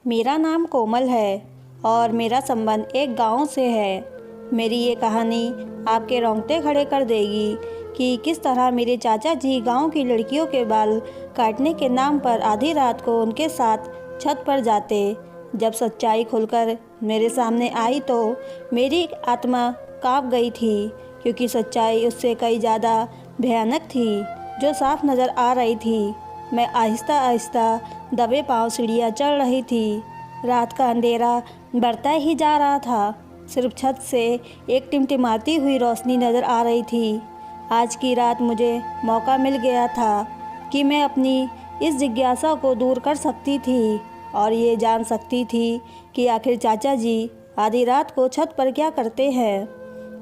मेरा नाम कोमल है और मेरा संबंध एक गांव से है। मेरी ये कहानी आपके रोंगटे खड़े कर देगी कि किस तरह मेरे चाचा जी गांव की लड़कियों के बाल काटने के नाम पर आधी रात को उनके साथ छत पर जाते। जब सच्चाई खुलकर मेरे सामने आई तो मेरी आत्मा कांप गई थी, क्योंकि सच्चाई उससे कई ज़्यादा भयानक थी जो साफ नज़र आ रही थी। मैं आहिस्ता आहिस्ता दबे पांव सीढ़ियाँ चढ़ रही थी। रात का अंधेरा बढ़ता ही जा रहा था। सिर्फ छत से एक टिमटिमाती हुई रोशनी नज़र आ रही थी। आज की रात मुझे मौका मिल गया था कि मैं अपनी इस जिज्ञासा को दूर कर सकती थी और ये जान सकती थी कि आखिर चाचा जी आधी रात को छत पर क्या करते हैं।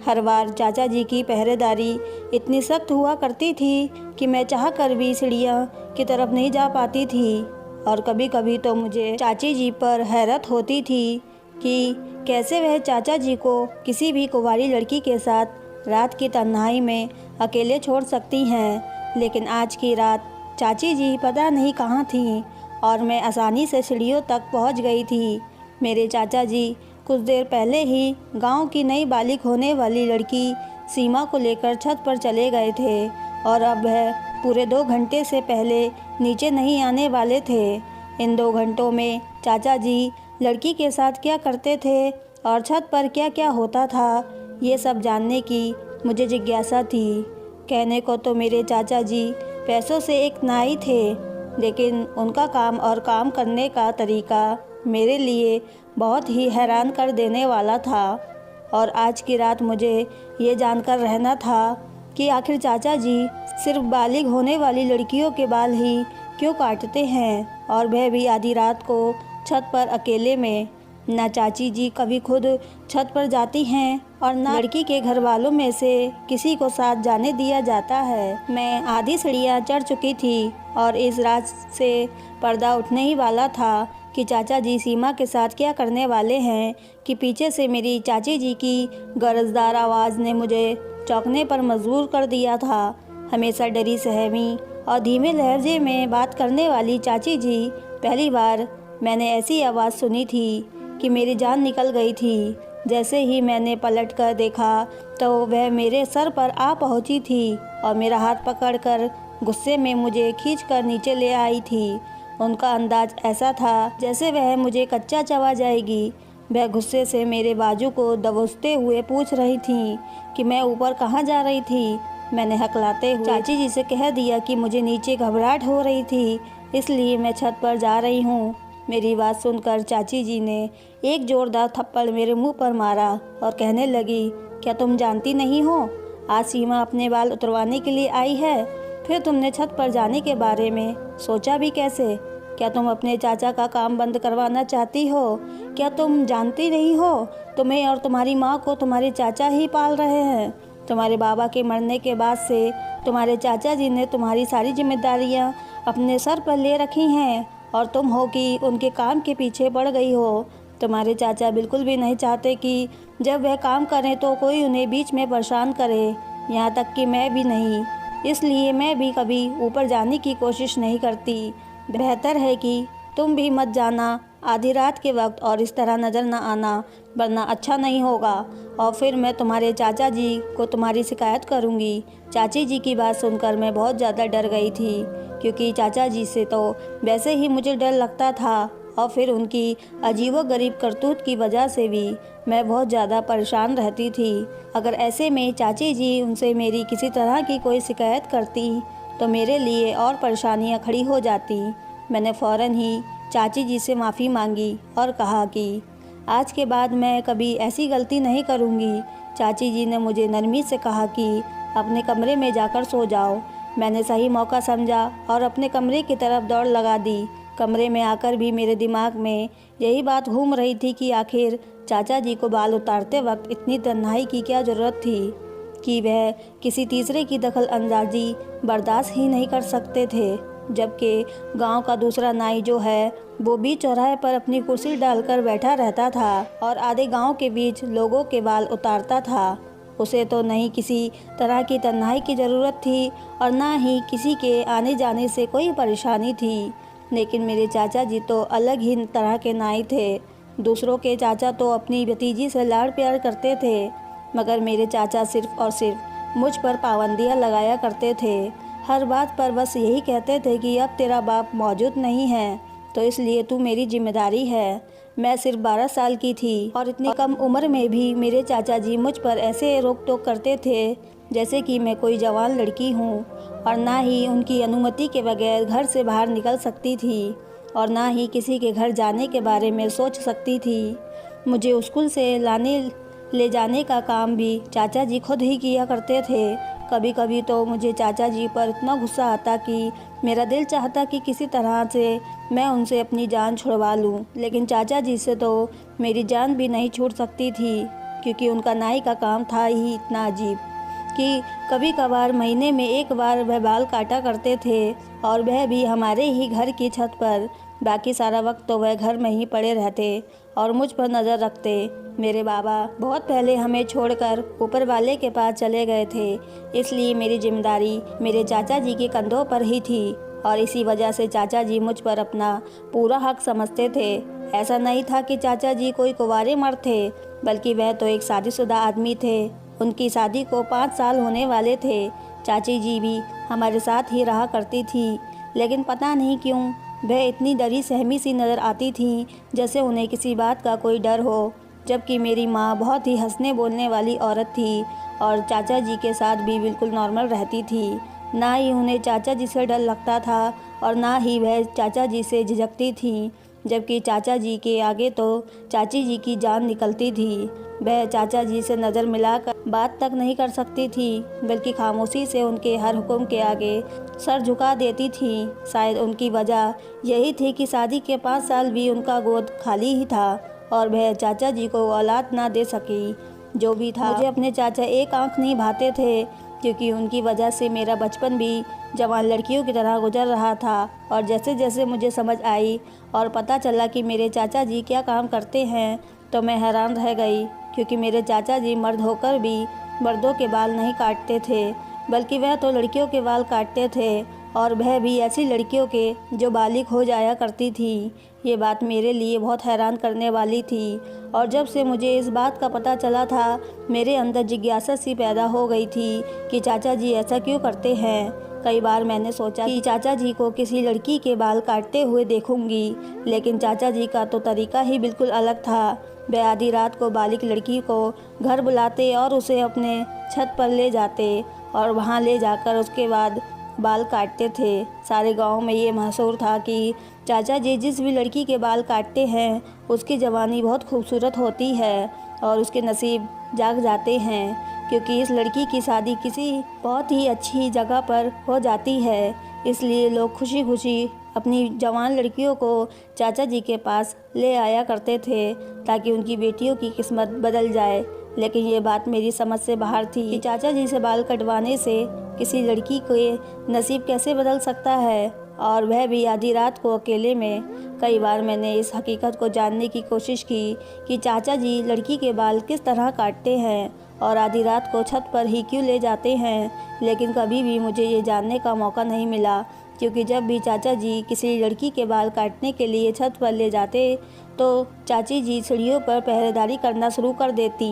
हर बार चाचा जी की पहरेदारी इतनी सख्त हुआ करती थी कि मैं चाह कर भी सीढ़ियों की तरफ नहीं जा पाती थी। और कभी कभी तो मुझे चाची जी पर हैरत होती थी कि कैसे वह चाचा जी को किसी भी कुंवारी लड़की के साथ रात की तन्हाई में अकेले छोड़ सकती हैं। लेकिन आज की रात चाची जी पता नहीं कहाँ थीं और मैं आसानी से सीढ़ियों तक पहुँच गई थी। मेरे चाचा जी कुछ देर पहले ही गांव की नई बालिग होने वाली लड़की सीमा को लेकर छत पर चले गए थे और अब वह पूरे 2 घंटे से पहले नीचे नहीं आने वाले थे। इन 2 घंटों में चाचा जी लड़की के साथ क्या करते थे और छत पर क्या क्या होता था, ये सब जानने की मुझे जिज्ञासा थी। कहने को तो मेरे चाचा जी पैसों से एक नाई थे, लेकिन उनका काम और काम करने का तरीका मेरे लिए बहुत ही हैरान कर देने वाला था। और आज की रात मुझे ये जानकर रहना था कि आखिर चाचा जी सिर्फ बालिग होने वाली लड़कियों के बाल ही क्यों काटते हैं, और वह भी आधी रात को छत पर अकेले में। ना चाची जी कभी खुद छत पर जाती हैं और ना लड़की के घर वालों में से किसी को साथ जाने दिया जाता है। मैं आधी सीढ़ियाँ चढ़ चुकी थी और इस रात से पर्दा उठने ही वाला था कि चाचा जी सीमा के साथ क्या करने वाले हैं कि पीछे से मेरी चाची जी की गरजदार आवाज़ ने मुझे चौंकने पर मजबूर कर दिया था। हमेशा डरी सहमी और धीमे लहजे में बात करने वाली चाची जी, पहली बार मैंने ऐसी आवाज़ सुनी थी कि मेरी जान निकल गई थी। जैसे ही मैंने पलट कर देखा तो वह मेरे सर पर आ पहुंची थी और मेरा हाथ पकड़कर गुस्से में मुझे खींचकर नीचे ले आई थी। उनका अंदाज ऐसा था जैसे वह मुझे कच्चा चबा जाएगी। वह गुस्से से मेरे बाजू को दबोचते हुए पूछ रही थी कि मैं ऊपर कहाँ जा रही थी। मैंने हकलाते हुए चाची जी से कह दिया कि मुझे नीचे घबराहट हो रही थी, इसलिए मैं छत पर जा रही हूँ। मेरी बात सुनकर चाची जी ने एक जोरदार थप्पड़ मेरे मुंह पर मारा और कहने लगी, क्या तुम जानती नहीं हो आज सीमा अपने बाल उतरवाने के लिए आई है? फिर तुमने छत पर जाने के बारे में सोचा भी कैसे? क्या तुम अपने चाचा का काम बंद करवाना चाहती हो? क्या तुम जानती नहीं हो तुम्हें और तुम्हारी माँ को तुम्हारे चाचा ही पाल रहे हैं? तुम्हारे बाबा के मरने के बाद से तुम्हारे चाचा जी ने तुम्हारी सारी जिम्मेदारियाँ अपने सर पर ले रखी हैं और तुम हो कि उनके काम के पीछे पड़ गई हो। तुम्हारे चाचा बिल्कुल भी नहीं चाहते कि जब वह काम करें तो कोई उन्हें बीच में परेशान करे, यहाँ तक कि मैं भी नहीं। इसलिए मैं भी कभी ऊपर जाने की कोशिश नहीं करती। बेहतर है कि तुम भी मत जाना आधी रात के वक्त और इस तरह नज़र न आना, वरना अच्छा नहीं होगा और फिर मैं तुम्हारे चाचा जी को तुम्हारी शिकायत करूँगी। चाची जी की बात सुनकर मैं बहुत ज़्यादा डर गई थी, क्योंकि चाचा जी से तो वैसे ही मुझे डर लगता था और फिर उनकी अजीबोगरीब करतूत की वजह से भी मैं बहुत ज़्यादा परेशान रहती थी। अगर ऐसे में चाची जी उनसे मेरी किसी तरह की कोई शिकायत करती तो मेरे लिए और परेशानियां खड़ी हो जाती। मैंने फ़ौरन ही चाची जी से माफ़ी मांगी और कहा कि आज के बाद मैं कभी ऐसी गलती नहीं करूँगी। चाची जी ने मुझे नरमी से कहा कि अपने कमरे में जाकर सो जाओ। मैंने सही मौका समझा और अपने कमरे की तरफ दौड़ लगा दी। कमरे में आकर भी मेरे दिमाग में यही बात घूम रही थी कि आखिर चाचा जी को बाल उतारते वक्त इतनी तन्हाई की क्या ज़रूरत थी कि वह किसी तीसरे की दखल अंदाजी बर्दाश्त ही नहीं कर सकते थे। जबकि गांव का दूसरा नाई जो है वो भी चौराहे पर अपनी कुर्सी डालकर बैठा रहता था और आधे गांव के बीच लोगों के बाल उतारता था। उसे तो नहीं किसी तरह की तन्हाई की ज़रूरत थी और ना ही किसी के आने जाने से कोई परेशानी थी। लेकिन मेरे चाचा जी तो अलग ही तरह के नाई थे। दूसरों के चाचा तो अपनी भतीजी से लाड़ प्यार करते थे, मगर मेरे चाचा सिर्फ़ और सिर्फ मुझ पर पाबंदियाँ लगाया करते थे। हर बात पर बस यही कहते थे कि अब तेरा बाप मौजूद नहीं है, तो इसलिए तू मेरी जिम्मेदारी है। मैं सिर्फ 12 साल की थी और इतनी कम उम्र में भी मेरे चाचा जी मुझ पर ऐसे रोक टोक करते थे जैसे कि मैं कोई जवान लड़की हूँ, और ना ही उनकी अनुमति के बगैर घर से बाहर निकल सकती थी और ना ही किसी के घर जाने के बारे में सोच सकती थी। मुझे स्कूल से लाने ले जाने का काम भी चाचा जी खुद ही किया करते थे। कभी कभी तो मुझे चाचा जी पर इतना गुस्सा आता कि मेरा दिल चाहता कि किसी तरह से मैं उनसे अपनी जान छुड़वा लूं, लेकिन चाचा जी से तो मेरी जान भी नहीं छूट सकती थी, क्योंकि उनका नाई का काम था ही इतना अजीब कि कभी कभार महीने में एक बार वह बाल काटा करते थे, और वह भी हमारे ही घर की छत पर। बाकी सारा वक्त तो वह घर में ही पड़े रहते और मुझ पर नज़र रखते। मेरे बाबा बहुत पहले हमें छोड़कर ऊपर वाले के पास चले गए थे, इसलिए मेरी जिम्मेदारी मेरे चाचा जी के कंधों पर ही थी, और इसी वजह से चाचा जी मुझ पर अपना पूरा हक समझते थे। ऐसा नहीं था कि चाचा जी कोई कुंवारे मर्द थे, बल्कि वह तो एक शादीशुदा आदमी थे। उनकी शादी को 5 साल होने वाले थे। चाची जी भी हमारे साथ ही रहा करती थी, लेकिन पता नहीं क्यों वह इतनी डरी सहमी सी नज़र आती थीं, जैसे उन्हें किसी बात का कोई डर हो। जबकि मेरी माँ बहुत ही हंसने बोलने वाली औरत थी और चाचा जी के साथ भी बिल्कुल नॉर्मल रहती थी। ना ही उन्हें चाचा जी से डर लगता था और ना ही वह चाचा जी से झिझकती थी, जबकि चाचा जी के आगे तो चाची जी की जान निकलती थी। वह चाचा जी से नज़र मिलाकर बात तक नहीं कर सकती थी, बल्कि खामोशी से उनके हर हुक्म के आगे सर झुका देती थी। शायद उनकी वजह यही थी कि शादी के 5 साल भी उनका गोद खाली ही था और वह चाचा जी को औलाद ना दे सकी। जो भी था, मुझे अपने चाचा एक आंख नहीं भाते थे, क्योंकि उनकी वजह से मेरा बचपन भी जवान लड़कियों की तरह गुजर रहा था। और जैसे जैसे मुझे समझ आई और पता चला कि मेरे चाचा जी क्या काम करते हैं, तो मैं हैरान रह गई, क्योंकि मेरे चाचा जी मर्द होकर भी मर्दों के बाल नहीं काटते थे, बल्कि वह तो लड़कियों के बाल काटते थे, और वह भी ऐसी लड़कियों के जो बालिग हो जाया करती थी। ये बात मेरे लिए बहुत हैरान करने वाली थी, और जब से मुझे इस बात का पता चला था, मेरे अंदर जिज्ञासा सी पैदा हो गई थी कि चाचा जी ऐसा क्यों करते हैं। कई बार मैंने सोचा कि चाचा जी को किसी लड़की के बाल काटते हुए देखूंगी, लेकिन चाचा जी का तो तरीका ही बिल्कुल अलग था। वह आधी रात को बालिग लड़की को घर बुलाते और उसे अपने छत पर ले जाते और वहां ले जाकर उसके बाद बाल काटते थे। सारे गांव में ये मशहूर था कि चाचा जी जिस भी लड़की के बाल काटते हैं, उसकी जवानी बहुत खूबसूरत होती है और उसके नसीब जाग जाते हैं, क्योंकि इस लड़की की शादी किसी बहुत ही अच्छी जगह पर हो जाती है। इसलिए लोग खुशी खुशी अपनी जवान लड़कियों को चाचा जी के पास ले आया करते थे, ताकि उनकी बेटियों की किस्मत बदल जाए। लेकिन ये बात मेरी समझ से बाहर थी कि चाचा जी से बाल कटवाने से किसी लड़की के नसीब कैसे बदल सकता है, और वह भी आधी रात को अकेले में। कई बार मैंने इस हकीकत को जानने की कोशिश की कि चाचा जी लड़की के बाल किस तरह काटते हैं और आधी रात को छत पर ही क्यों ले जाते हैं, लेकिन कभी भी मुझे ये जानने का मौका नहीं मिला, क्योंकि जब भी चाचा जी किसी लड़की के बाल काटने के लिए छत पर ले जाते, तो चाची जी सीढ़ियों पर पहरेदारी करना शुरू कर देती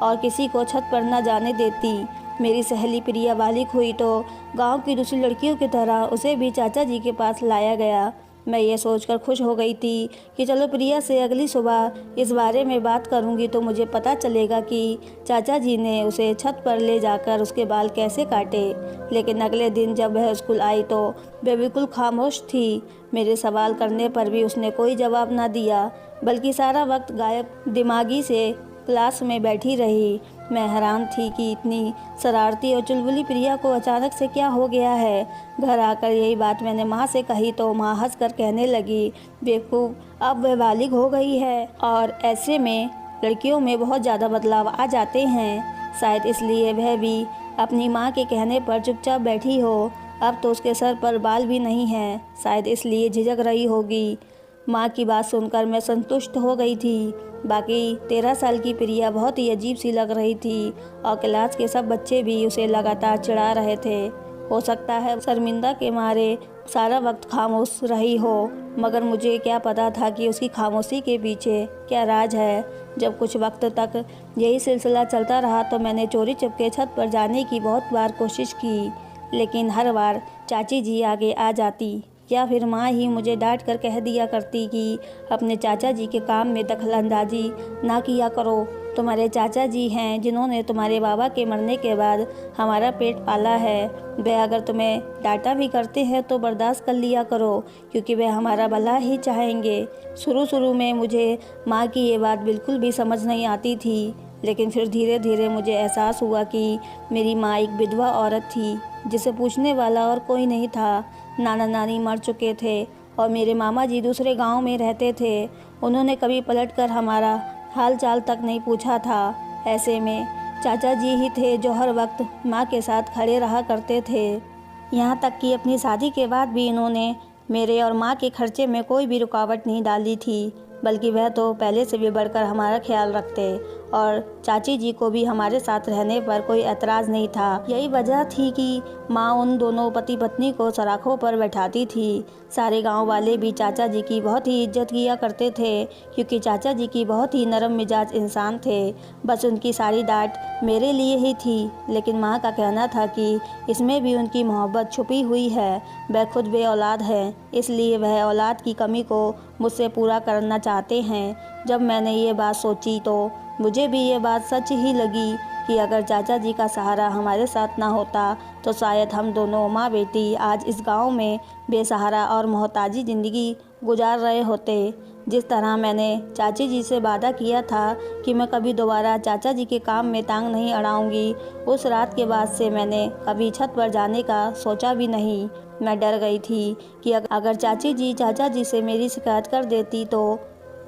और किसी को छत पर न जाने देती। मेरी सहेली प्रिया बालिग हुई तो गांव की दूसरी लड़कियों की तरह उसे भी चाचा जी के पास लाया गया। मैं ये सोचकर खुश हो गई थी कि चलो प्रिया से अगली सुबह इस बारे में बात करूंगी, तो मुझे पता चलेगा कि चाचा जी ने उसे छत पर ले जाकर उसके बाल कैसे काटे। लेकिन अगले दिन जब वह स्कूल आई तो वह बिल्कुल खामोश थी। मेरे सवाल करने पर भी उसने कोई जवाब ना दिया, बल्कि सारा वक्त गायब दिमागी से क्लास में बैठी रही। मैं हैरान थी कि इतनी शरारती और चुलबुली प्रिया को अचानक से क्या हो गया है। घर आकर यही बात मैंने माँ से कही तो माँ हंसकर कहने लगी, बेवकूफ़, अब वह बालिग हो गई है और ऐसे में लड़कियों में बहुत ज़्यादा बदलाव आ जाते हैं। शायद इसलिए वह भी अपनी माँ के कहने पर चुपचाप बैठी हो। अब तो उसके सर पर बाल भी नहीं हैं, शायद इसलिए झिझक रही होगी। माँ की बात सुनकर मैं संतुष्ट हो गई थी। बाकी 13 साल की प्रिया बहुत ही अजीब सी लग रही थी और क्लास के सब बच्चे भी उसे लगातार चिढ़ा रहे थे। हो सकता है शर्मिंदा के मारे सारा वक्त खामोश रही हो, मगर मुझे क्या पता था कि उसकी खामोशी के पीछे क्या राज है। जब कुछ वक्त तक यही सिलसिला चलता रहा तो मैंने चोरी चुपके छत पर जाने की बहुत बार कोशिश की, लेकिन हर बार चाची जी आगे आ जाती या फिर माँ ही मुझे डांट कर कह दिया करती कि अपने चाचा जी के काम में दखलंदाजी ना किया करो। तुम्हारे चाचा जी हैं जिन्होंने तुम्हारे बाबा के मरने के बाद हमारा पेट पाला है। वह अगर तुम्हें डांटा भी करते हैं तो बर्दाश्त कर लिया करो, क्योंकि वह हमारा भला ही चाहेंगे। शुरू में मुझे माँ की ये बात बिल्कुल भी समझ नहीं आती थी, लेकिन फिर धीरे धीरे मुझे एहसास हुआ कि मेरी माँ एक विधवा औरत थी जिसे पूछने वाला और कोई नहीं था। नाना नानी मर चुके थे और मेरे मामा जी दूसरे गांव में रहते थे। उन्होंने कभी पलटकर हमारा हाल चाल तक नहीं पूछा था। ऐसे में चाचा जी ही थे जो हर वक्त माँ के साथ खड़े रहा करते थे। यहाँ तक कि अपनी शादी के बाद भी इन्होंने मेरे और माँ के खर्चे में कोई भी रुकावट नहीं डाली थी, बल्कि वह तो पहले से भी बढ़कर हमारा ख्याल रखते और चाची जी को भी हमारे साथ रहने पर कोई ऐतराज़ नहीं था। यही वजह थी कि माँ उन दोनों पति पत्नी को सराखों पर बैठाती थी। सारे गांव वाले भी चाचा जी की बहुत ही इज्जत किया करते थे, क्योंकि चाचा जी की बहुत ही नरम मिजाज इंसान थे। बस उनकी सारी डांट मेरे लिए ही थी, लेकिन माँ का कहना था कि इसमें भी उनकी मोहब्बत छुपी हुई है। वह खुद बे औलाद है, इसलिए वह औलाद की कमी को मुझसे पूरा करना चाहते हैं। जब मैंने ये बात सोची तो मुझे भी ये बात सच ही लगी कि अगर चाचा जी का सहारा हमारे साथ ना होता तो शायद हम दोनों माँ बेटी आज इस गांव में बेसहारा और मोहताजी ज़िंदगी गुजार रहे होते। जिस तरह मैंने चाची जी से वादा किया था कि मैं कभी दोबारा चाचा जी के काम में टांग नहीं अड़ाऊंगी, उस रात के बाद से मैंने कभी छत पर जाने का सोचा भी नहीं। मैं डर गई थी कि अगर चाची जी चाचा जी से मेरी शिकायत कर देती तो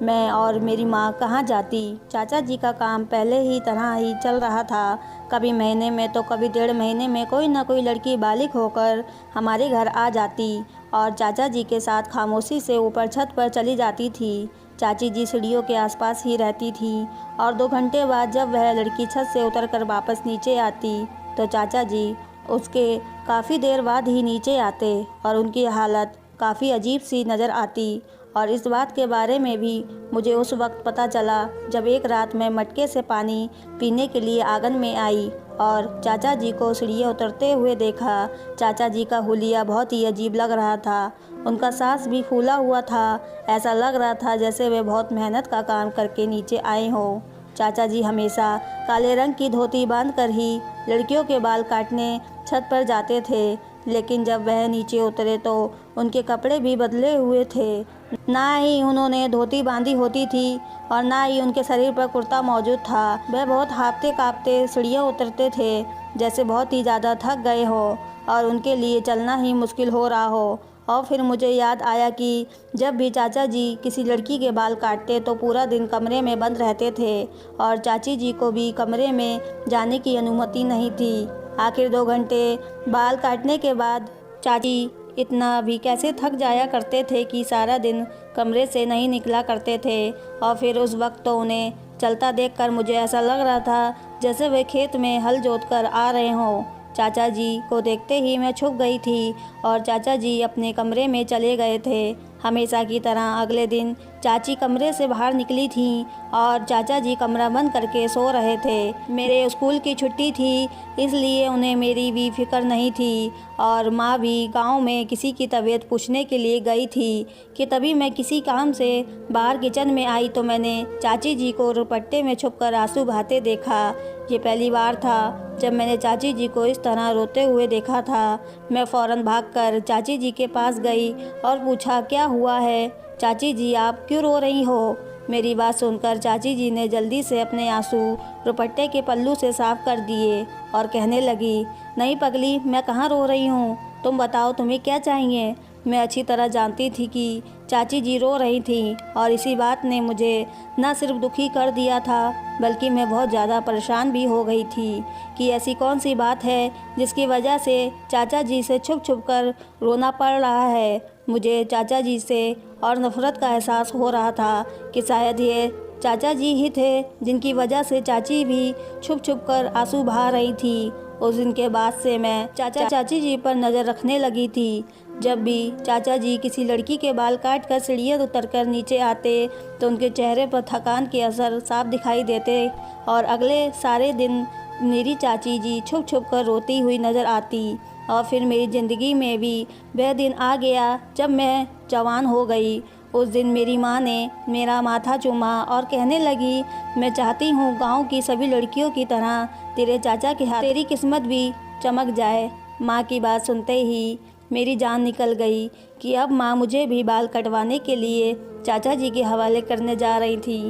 मैं और मेरी माँ कहाँ जाती। चाचा जी का काम पहले ही तरह ही चल रहा था। कभी महीने में तो कभी 1.5 महीने में कोई ना कोई लड़की बालिग होकर हमारे घर आ जाती और चाचा जी के साथ खामोशी से ऊपर छत पर चली जाती थी। चाची जी सीढ़ियों के आसपास ही रहती थी और 2 घंटे बाद जब वह लड़की छत से उतरकर वापस नीचे आती तो चाचा जी उसके काफ़ी देर बाद ही नीचे आते और उनकी हालत काफ़ी अजीब सी नज़र आती। और इस बात के बारे में भी मुझे उस वक्त पता चला जब एक रात मैं मटके से पानी पीने के लिए आंगन में आई और चाचा जी को सीढ़ियाँ उतरते हुए देखा। चाचा जी का हुलिया बहुत ही अजीब लग रहा था। उनका सांस भी फूला हुआ था। ऐसा लग रहा था जैसे वे बहुत मेहनत का काम करके नीचे आए हों। चाचा जी हमेशा काले रंग की धोती बांधकर ही लड़कियों के बाल काटने छत पर जाते थे, लेकिन जब वह नीचे उतरे तो उनके कपड़े भी बदले हुए थे। ना ही उन्होंने धोती बांधी होती थी और ना ही उनके शरीर पर कुर्ता मौजूद था। वह बहुत हाँफते काँपते सीढ़ियाँ उतरते थे, जैसे बहुत ही ज़्यादा थक गए हो और उनके लिए चलना ही मुश्किल हो रहा हो। और फिर मुझे याद आया कि जब भी चाचा जी किसी लड़की के बाल काटते तो पूरा दिन कमरे में बंद रहते थे और चाची जी को भी कमरे में जाने की अनुमति नहीं थी। आखिर 2 घंटे बाल काटने के बाद चाची इतना भी कैसे थक जाया करते थे कि सारा दिन कमरे से नहीं निकला करते थे। और फिर उस वक्त तो उन्हें चलता देखकर मुझे ऐसा लग रहा था जैसे वे खेत में हल जोतकर आ रहे हों। चाचा जी को देखते ही मैं छुप गई थी और चाचा जी अपने कमरे में चले गए थे। हमेशा की तरह अगले दिन चाची कमरे से बाहर निकली थीं और चाचा जी कमरा बंद करके सो रहे थे। मेरे स्कूल की छुट्टी थी, इसलिए उन्हें मेरी भी फिक्र नहीं थी और माँ भी गांव में किसी की तबीयत पूछने के लिए गई थी कि तभी मैं किसी काम से बाहर किचन में आई तो मैंने चाची जी को दुपट्टे में छुपकर आंसू बहाते देखा। ये पहली बार था जब मैंने चाची जी को इस तरह रोते हुए देखा था। मैं फ़ौरन भागकर चाची जी के पास गई और पूछा, क्या हुआ है चाची जी, आप क्यों रो रही हो? मेरी बात सुनकर चाची जी ने जल्दी से अपने आंसू दुपट्टे के पल्लू से साफ कर दिए और कहने लगी, नहीं पगली, मैं कहाँ रो रही हूँ, तुम बताओ तुम्हें क्या चाहिए। मैं अच्छी तरह जानती थी कि चाची जी रो रही थी और इसी बात ने मुझे न सिर्फ दुखी कर दिया था बल्कि मैं बहुत ज़्यादा परेशान भी हो गई थी कि ऐसी कौन सी बात है जिसकी वजह से चाचा जी से छुप छुप कर रोना पड़ रहा है। मुझे चाचा जी से और नफ़रत का एहसास हो रहा था कि शायद ये चाचा जी ही थे जिनकी वजह से चाची भी छुप छुप कर आंसू बहा रही थी। उस दिन के बाद से मैं चाची जी पर नज़र रखने लगी थी। जब भी चाचा जी किसी लड़की के बाल काट कर सीढ़ियाँ उतर कर नीचे आते तो उनके चेहरे पर थकान के असर साफ दिखाई देते और अगले सारे दिन मेरी चाची जी छुप छुप कर रोती हुई नज़र आती। और फिर मेरी ज़िंदगी में भी वह दिन आ गया जब मैं जवान हो गई। उस दिन मेरी माँ ने मेरा माथा चूमा और कहने लगी, मैं चाहती हूँ गांव की सभी लड़कियों की तरह तेरे चाचा के हाथ तेरी किस्मत भी चमक जाए। माँ की बात सुनते ही मेरी जान निकल गई कि अब माँ मुझे भी बाल कटवाने के लिए चाचा जी के हवाले करने जा रही थी।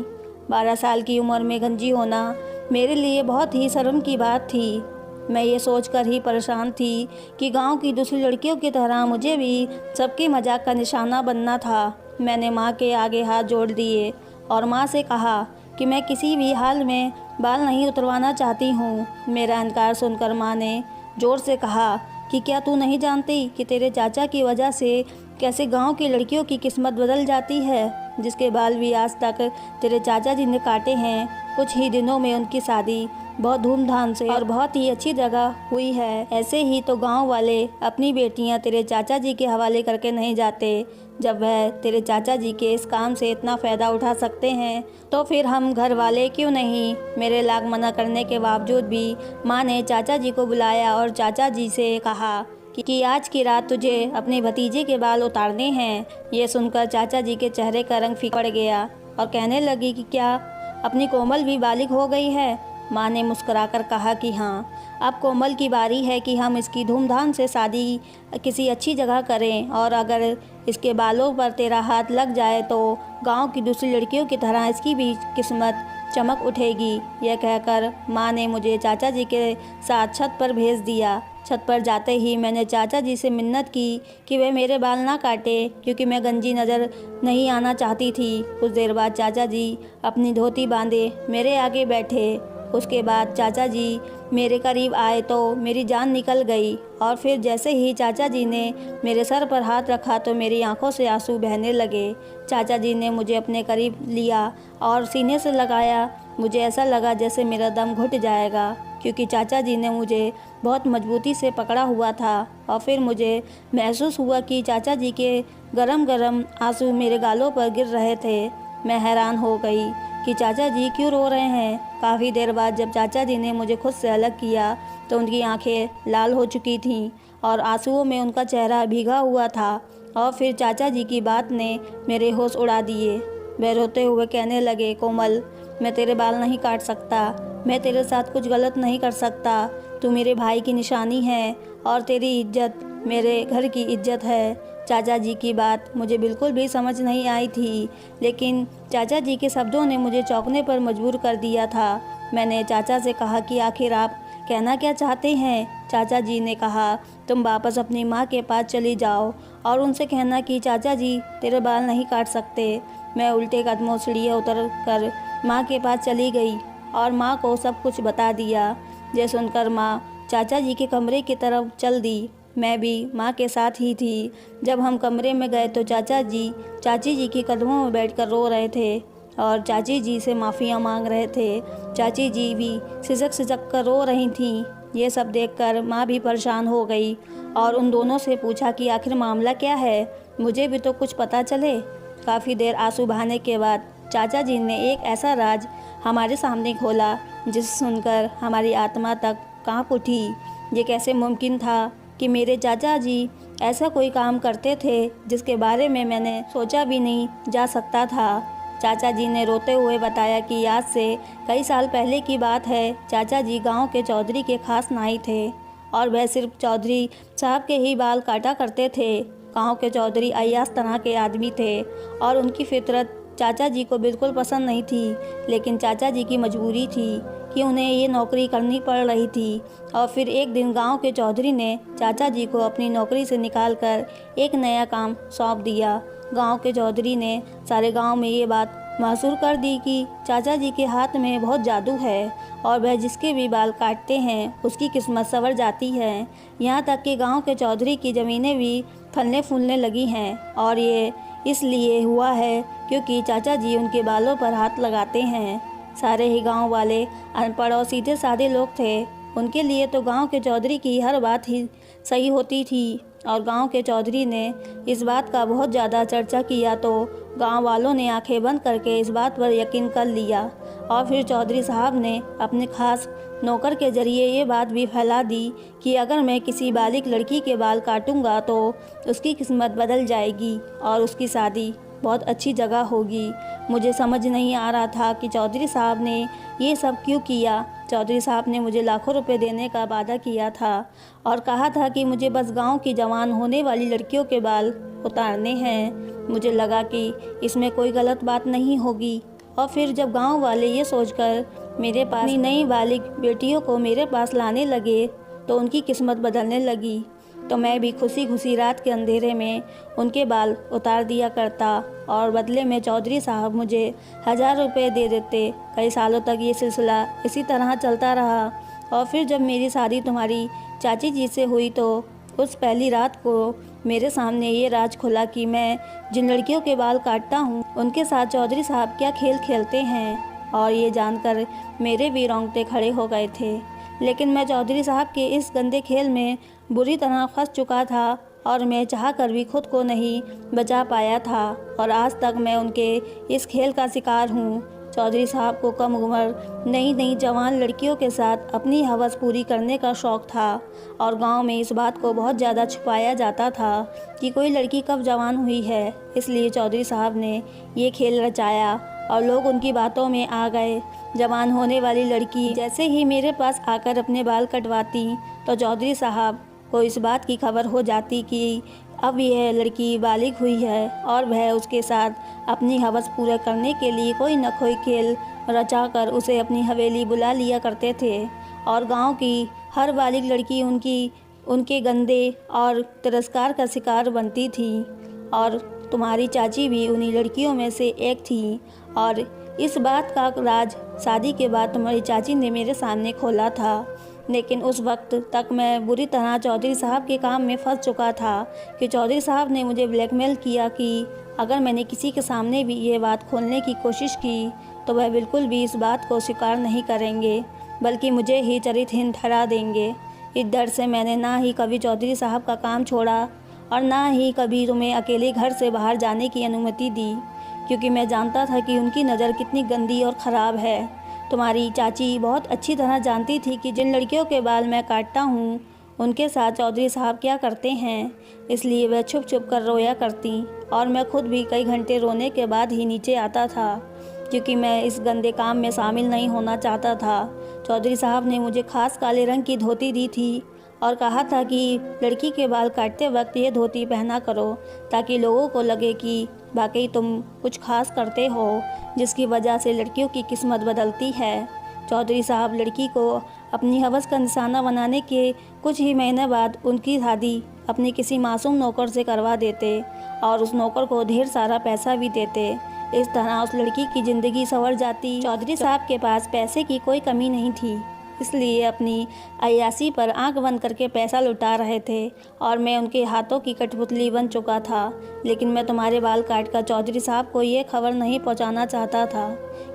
12 साल की उम्र में गंजी होना मेरे लिए बहुत ही शर्म की बात थी। मैं ये सोचकर ही परेशान थी कि गांव की दूसरी लड़कियों की तरह मुझे भी सबके मजाक का निशाना बनना था। मैंने माँ के आगे हाथ जोड़ दिए और माँ से कहा कि मैं किसी भी हाल में बाल नहीं उतरवाना चाहती हूँ। मेरा इनकार सुनकर माँ ने ज़ोर से कहा कि क्या तू नहीं जानती कि तेरे चाचा की वजह से कैसे गांव की लड़कियों की किस्मत बदल जाती है, जिसके बाल भी आज तक तेरे चाचा जी ने काटे हैं। कुछ ही दिनों में उनकी शादी बहुत धूमधाम से और बहुत ही अच्छी जगह हुई है। ऐसे ही तो गांव वाले अपनी बेटियां तेरे चाचा जी के हवाले करके नहीं जाते। जब वह तेरे चाचा जी के इस काम से इतना फ़ायदा उठा सकते हैं तो फिर हम घर वाले क्यों नहीं। मेरे लाख मना करने के बावजूद भी माँ ने चाचा जी को बुलाया और चाचा जी से कहा कि आज की रात तुझे अपने भतीजे के बाल उतारने हैं। ये सुनकर चाचा जी के चेहरे का रंग फीका पड़ गया और कहने लगी कि क्या अपनी कोमल भी बालिग हो गई है। माँ ने मुस्कुराकर कहा कि हाँ, अब कोमल की बारी है कि हम इसकी धूमधाम से शादी किसी अच्छी जगह करें और अगर इसके बालों पर तेरा हाथ लग जाए तो गांव की दूसरी लड़कियों की तरह इसकी भी किस्मत चमक उठेगी। यह कहकर माँ ने मुझे चाचा जी के साथ छत पर भेज दिया। छत पर जाते ही मैंने चाचा जी से मिन्नत की कि वे मेरे बाल ना काटे, क्योंकि मैं गंजी नज़र नहीं आना चाहती थी। कुछ देर बाद चाचा जी अपनी धोती बांधे मेरे आगे बैठे। उसके बाद चाचा जी मेरे करीब आए तो मेरी जान निकल गई और फिर जैसे ही चाचा जी ने मेरे सर पर हाथ रखा तो मेरी आंखों से आंसू बहने लगे। चाचा जी ने मुझे अपने करीब लिया और सीने से लगाया। मुझे ऐसा लगा जैसे मेरा दम घुट जाएगा, क्योंकि चाचा जी ने मुझे बहुत मजबूती से पकड़ा हुआ था और फिर मुझे महसूस हुआ कि चाचा जी के गरम गरम आंसू मेरे गालों पर गिर रहे थे। मैं हैरान हो गई कि चाचा जी क्यों रो रहे हैं। काफ़ी देर बाद जब चाचा जी ने मुझे खुद से अलग किया तो उनकी आंखें लाल हो चुकी थीं और आंसुओं में उनका चेहरा भीगा हुआ था। और फिर चाचा जी की बात ने मेरे होश उड़ा दिए। वे रोते हुए कहने लगे, कोमल, मैं तेरे बाल नहीं काट सकता, मैं तेरे साथ कुछ गलत नहीं कर सकता। तू मेरे भाई की निशानी है और तेरी इज्जत मेरे घर की इज्जत है। चाचा जी की बात मुझे बिल्कुल भी समझ नहीं आई थी, लेकिन चाचा जी के शब्दों ने मुझे चौंकने पर मजबूर कर दिया था। मैंने चाचा से कहा कि आखिर आप कहना क्या चाहते हैं। चाचा जी ने कहा, तुम वापस अपनी माँ के पास चली जाओ और उनसे कहना कि चाचा जी तेरे बाल नहीं काट सकते। मैं उल्टे कदमों सीढ़ियाँ उतर कर माँ के पास चली गई और माँ को सब कुछ बता दिया। ये सुनकर माँ चाचा जी के कमरे की तरफ चल दी। मैं भी माँ के साथ ही थी। जब हम कमरे में गए तो चाचा जी चाची जी के कदमों में बैठकर रो रहे थे और चाची जी से माफ़ियाँ मांग रहे थे। चाची जी भी सिसक सिसक कर रो रही थीं। ये सब देखकर माँ भी परेशान हो गई और उन दोनों से पूछा कि आखिर मामला क्या है, मुझे भी तो कुछ पता चले। काफ़ी देर आंसू बहाने के बाद चाचा जी ने एक ऐसा राज हमारे सामने खोला जिसे सुनकर हमारी आत्मा तक काँप उठी। ये कैसे मुमकिन था कि मेरे चाचा जी ऐसा कोई काम करते थे जिसके बारे में मैंने सोचा भी नहीं जा सकता था। चाचा जी ने रोते हुए बताया कि आज से कई साल पहले की बात है। चाचा जी गांव के चौधरी के खास नाई थे और वह सिर्फ चौधरी साहब के ही बाल काटा करते थे। गांव के चौधरी अय्याश तरह के आदमी थे और उनकी फितरत चाचा जी को बिल्कुल पसंद नहीं थी, लेकिन चाचा जी की मजबूरी थी कि उन्हें ये नौकरी करनी पड़ रही थी। और फिर एक दिन गांव के चौधरी ने चाचा जी को अपनी नौकरी से निकालकर एक नया काम सौंप दिया। गांव के चौधरी ने सारे गांव में ये बात मशहूर कर दी कि चाचा जी के हाथ में बहुत जादू है और वह जिसके भी बाल काटते हैं उसकी किस्मत संवर जाती है। यहाँ तक कि गांव के चौधरी की ज़मीनें भी फलने फूलने लगी हैं और ये इसलिए हुआ है क्योंकि चाचा जी उनके बालों पर हाथ लगाते हैं। सारे ही गांव वाले अनपढ़ और सीधे साधे लोग थे। उनके लिए तो गांव के चौधरी की हर बात ही सही होती थी। और गांव के चौधरी ने इस बात का बहुत ज़्यादा चर्चा किया तो गांव वालों ने आंखें बंद करके इस बात पर यकीन कर लिया। और फिर चौधरी साहब ने अपने खास नौकर के ज़रिए ये बात भी फैला दी कि अगर मैं किसी बालिग लड़की के बाल काटूंगा तो उसकी किस्मत बदल जाएगी और उसकी शादी बहुत अच्छी जगह होगी। मुझे समझ नहीं आ रहा था कि चौधरी साहब ने ये सब क्यों किया। चौधरी साहब ने मुझे लाखों रुपए देने का वादा किया था और कहा था कि मुझे बस गांव की जवान होने वाली लड़कियों के बाल उतारने हैं। मुझे लगा कि इसमें कोई गलत बात नहीं होगी। और फिर जब गांव वाले ये सोचकर मेरे पास नई बालिग बेटियों को मेरे पास लाने लगे तो उनकी किस्मत बदलने लगी। तो मैं भी खुशी खुशी रात के अंधेरे में उनके बाल उतार दिया करता और बदले में चौधरी साहब मुझे 1000 रुपये दे देते। कई सालों तक ये सिलसिला इसी तरह चलता रहा। और फिर जब मेरी शादी तुम्हारी चाची जी से हुई तो उस पहली रात को मेरे सामने ये राज खुला कि मैं जिन लड़कियों के बाल काटता हूँ उनके साथ चौधरी साहब क्या खेल खेलते हैं। और ये जानकर मेरे भी रोंगटे खड़े हो गए थे। लेकिन मैं चौधरी साहब के इस गंदे खेल में बुरी तरह फंस चुका था और मैं चाह कर भी खुद को नहीं बचा पाया था और आज तक मैं उनके इस खेल का शिकार हूँ। चौधरी साहब को कम उम्र नई नई जवान लड़कियों के साथ अपनी हवस पूरी करने का शौक़ था और गांव में इस बात को बहुत ज़्यादा छुपाया जाता था कि कोई लड़की कब जवान हुई है। इसलिए चौधरी साहब ने ये खेल रचाया और लोग उनकी बातों में आ गए। जवान होने वाली लड़की जैसे ही मेरे पास आकर अपने बाल कटवाती तो चौधरी साहब को इस बात की खबर हो जाती कि अब यह लड़की बालिग हुई है और वह उसके साथ अपनी हवस पूरा करने के लिए कोई न कोई खेल रचाकर उसे अपनी हवेली बुला लिया करते थे। और गांव की हर बालिग लड़की उनके गंदे और तिरस्कार का शिकार बनती थी और तुम्हारी चाची भी उन्हीं लड़कियों में से एक थी। और इस बात का राज शादी के बाद तुम्हारी चाची ने मेरे सामने खोला था। लेकिन उस वक्त तक मैं बुरी तरह चौधरी साहब के काम में फंस चुका था कि चौधरी साहब ने मुझे ब्लैकमेल किया कि अगर मैंने किसी के सामने भी ये बात खोलने की कोशिश की तो वह बिल्कुल भी इस बात को स्वीकार नहीं करेंगे बल्कि मुझे ही चरित्रहीन ठहरा देंगे। इस डर से मैंने ना ही कभी चौधरी साहब का काम छोड़ा और ना ही कभी तुम्हें अकेले घर से बाहर जाने की अनुमति दी, क्योंकि मैं जानता था कि उनकी नज़र कितनी गंदी और ख़राब है। तुम्हारी चाची बहुत अच्छी तरह जानती थी कि जिन लड़कियों के बाल मैं काटता हूँ उनके साथ चौधरी साहब क्या करते हैं, इसलिए वह छुप छुप कर रोया करती और मैं खुद भी कई घंटे रोने के बाद ही नीचे आता था, क्योंकि मैं इस गंदे काम में शामिल नहीं होना चाहता था। चौधरी साहब ने मुझे खास काले रंग की धोती दी थी और कहा था कि लड़की के बाल काटते वक्त ये धोती पहना करो ताकि लोगों को लगे कि वाकई तुम कुछ खास करते हो जिसकी वजह से लड़कियों की किस्मत बदलती है। चौधरी साहब लड़की को अपनी हवस का निशाना बनाने के कुछ ही महीने बाद उनकी शादी अपने किसी मासूम नौकर से करवा देते और उस नौकर को ढेर सारा पैसा भी देते। इस तरह उस लड़की की ज़िंदगी संवर जाती। चौधरी साहब के पास पैसे की कोई कमी नहीं थी, इसलिए अपनी अय्यासी पर आंख बंद करके पैसा लुटा रहे थे और मैं उनके हाथों की कठपुतली बन चुका था। लेकिन मैं तुम्हारे बाल काट कर चौधरी साहब को ये खबर नहीं पहुंचाना चाहता था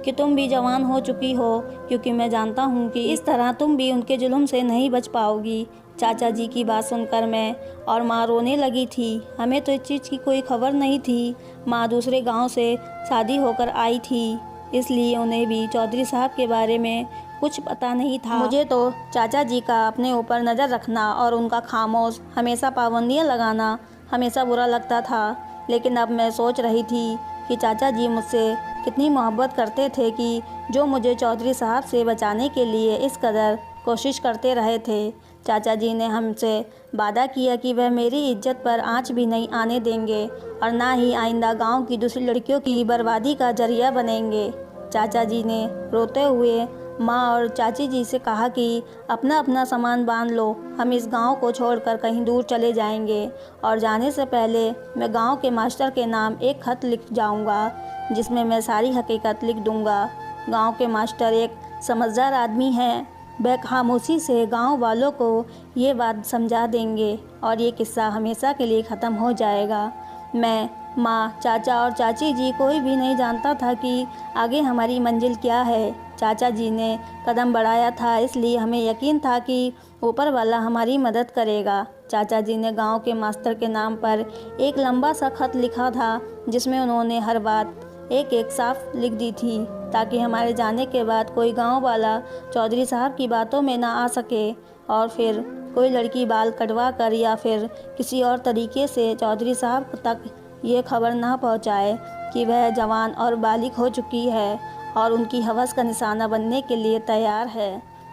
कि तुम भी जवान हो चुकी हो, क्योंकि मैं जानता हूं कि इस तरह तुम भी उनके जुल्म से नहीं बच पाओगी। चाचा जी की बात सुनकर मैं और माँ रोने लगी थी। हमें तो इस चीज़ की कोई खबर नहीं थी। माँ दूसरे गाँव से शादी होकर आई थी, इसलिए उन्हें भी चौधरी साहब के बारे में कुछ पता नहीं था। मुझे तो चाचा जी का अपने ऊपर नज़र रखना और उनका खामोश हमेशा पाबंदियां लगाना हमेशा बुरा लगता था। लेकिन अब मैं सोच रही थी कि चाचा जी मुझसे कितनी मोहब्बत करते थे कि जो मुझे चौधरी साहब से बचाने के लिए इस कदर कोशिश करते रहे थे। चाचा जी ने हमसे वादा किया कि वह मेरी इज्जत पर आँच भी नहीं आने देंगे और ना ही आइंदा गांव की दूसरी लड़कियों की बर्बादी का जरिया बनेंगे। चाचा जी ने रोते हुए माँ और चाची जी से कहा कि अपना अपना सामान बांध लो, हम इस गांव को छोड़कर कहीं दूर चले जाएंगे और जाने से पहले मैं गांव के मास्टर के नाम एक खत लिख जाऊंगा जिसमें मैं सारी हकीकत लिख दूंगा। गांव के मास्टर एक समझदार आदमी हैं, वह खामोशी से गांव वालों को ये बात समझा देंगे और ये किस्सा हमेशा के लिए ख़त्म हो जाएगा। मैं, माँ, चाचा और चाची जी कोई भी नहीं जानता था कि आगे हमारी मंजिल क्या है। चाचा जी ने कदम बढ़ाया था, इसलिए हमें यकीन था कि ऊपर वाला हमारी मदद करेगा। चाचा जी ने गांव के मास्टर के नाम पर एक लंबा सा खत लिखा था, जिसमें उन्होंने हर बात एक एक साफ लिख दी थी, ताकि हमारे जाने के बाद कोई गांव वाला चौधरी साहब की बातों में ना आ सके और फिर कोई लड़की बाल कटवा कर या फिर किसी और तरीके से चौधरी साहब तक ये खबर ना पहुंचाए कि वह जवान और बालिग हो चुकी है और उनकी हवस का निशाना बनने के लिए तैयार है।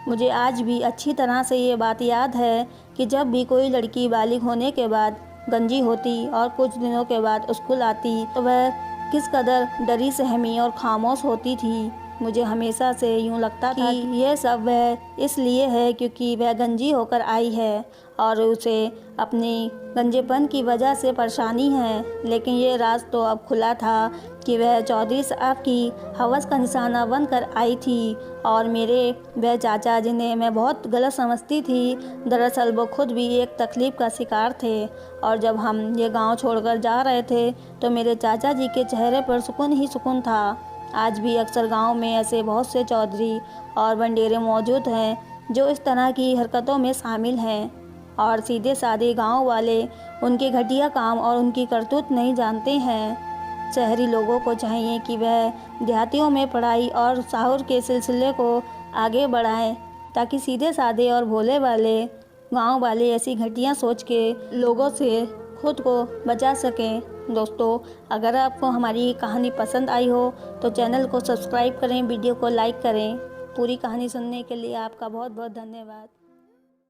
मुझे आज भी अच्छी तरह से ये बात याद है कि जब भी कोई लड़की बालिग होने के बाद गंजी होती और कुछ दिनों के बाद स्कूल आती तो वह किस कदर डरी सहमी और खामोश होती थी। मुझे हमेशा से यूँ लगता था कि यह सब वह इसलिए है क्योंकि वह गंजी होकर आई है और उसे अपनी गंजेपन की वजह से परेशानी है। लेकिन ये राज तो अब खुला था कि वह चौधरी साहब की हवस का निशाना बनकर आई थी और मेरे वह चाचा जिन्हें मैं बहुत गलत समझती थी, दरअसल वो खुद भी एक तकलीफ़ का शिकार थे। और जब हम ये गांव छोड़कर जा रहे थे तो मेरे चाचा जी के चेहरे पर सुकून ही सुकून था। आज भी अक्सर गांव में ऐसे बहुत से चौधरी और बंडेरे मौजूद हैं जो इस तरह की हरकतों में शामिल हैं और सीधे साधे गांव वाले उनके घटिया काम और उनकी करतूत नहीं जानते हैं। शहरी लोगों को चाहिए कि वह देहातियों में पढ़ाई और साहुर के सिलसिले को आगे बढ़ाएं, ताकि सीधे साधे और भोले वाले गांव वाले ऐसी घटिया सोच के लोगों से खुद को बचा सकें। दोस्तों, अगर आपको हमारी कहानी पसंद आई हो तो चैनल को सब्सक्राइब करें, वीडियो को लाइक करें। पूरी कहानी सुनने के लिए आपका बहुत बहुत धन्यवाद।